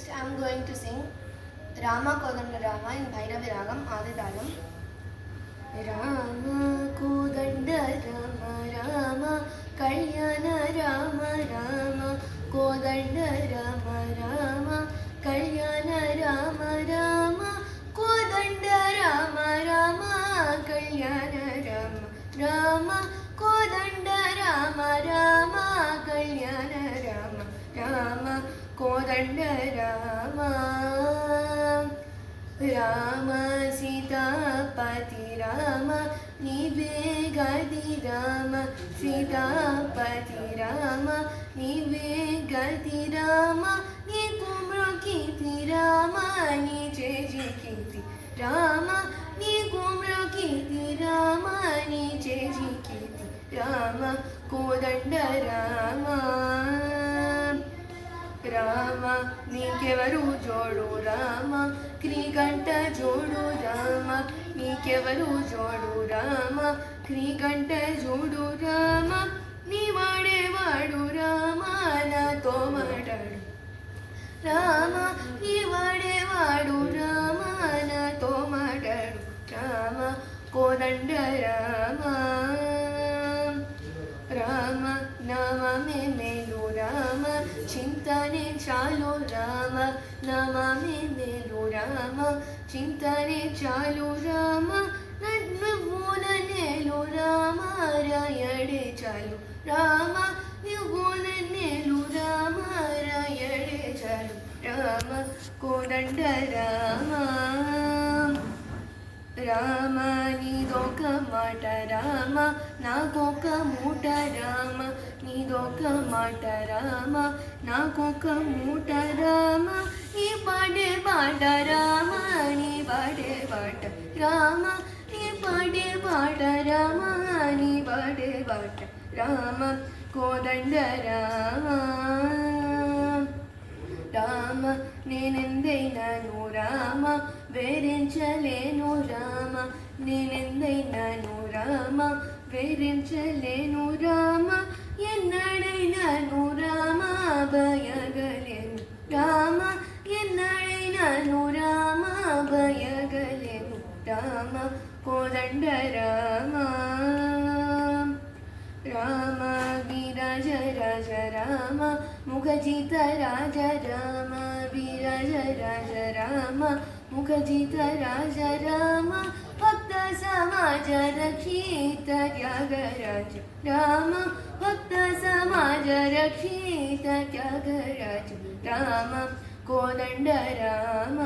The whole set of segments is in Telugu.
Next I am going to sing Rama Kodanda Rama in Bhairavi Ragam Aditalam. Rama Kodanda Rama Rama Kalyana Rama Rama Kodanda Rama Rama Kalyana Rama Rama Kodanda Rama Rama Kalyana Rama Rama Kodanda Rama Rama Kalyana Rama Rama Kodanda Rama Rama Sitapati Rama Nive Gadi Rama Sitapati Rama Nive Gadi Rama Ni Kumro Kiti Rama Ni Jeji Kiti Rama Ni Kumro Kiti Rama Ni Jeji Kiti Rama Kodanda Rama Rama నీకెవరు జోడు రామ క్రీగంట జోడు రామ నీకెవరు జోడు రామ క్రీగంట జోడు రామ నీ వాడేవాడు రామ నాతో మాట్లాడు రామ నీ వాడేవాడు రామ నాతో మాట్లాడు రామ కోదండ రామ రామ నామమే మేలు రామ చింతనే చాలు రామ నామమే మేలు రామ చింతనే చాలు రామ నువ్వునేలు రామ రాయడే చాలు రామ నువ్వునేలు రామ రాయడే చాలు రామ కోదండ రామ రామ నీదొక మాట రామ నాకొక మూట రామ నీదొక మాట రామ నాకొక మూట రామ నీ పాడే పాట రామ నీ పాడే పాట రామ నీ పాడే పాట రామ నీ పాడే పాట రామ కోదండ రామ రామ నేనెందైనాను రామ వేరించలేను రామ నేనెందైనాను రామ వేరించలేను రామ ఎన్నడైనాను రామ భయగలేను రామ ఎన్నడైనాను రామ భయగలేను రామ కోదండ రామ రామ విరాజ రాజ రామ ముఖజిత రాజ రామ విరాజ రాజ రామ ముఖజిత రాజ రామ భక్త సమాజ రక్షిత త్యాగరాజ రామ భక్త సమాజ రక్షిత త్యాగరాజ రామ కోదండ రామ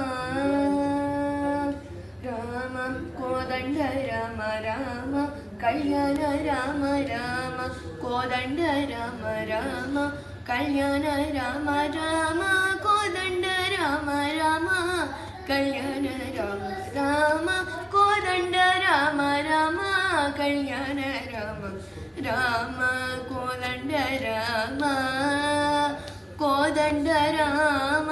రామ కోదండ రామ రామ కళ్యాణ రామ రామ కోదండ రామ రామ కళ్యాణ రామ రామ కోదండ రామ రామ కళ్యాణ రామ రామ కోదండ రామ రామ కళ్యాణ రామ రామ కోదండ రామ కోదండ రామ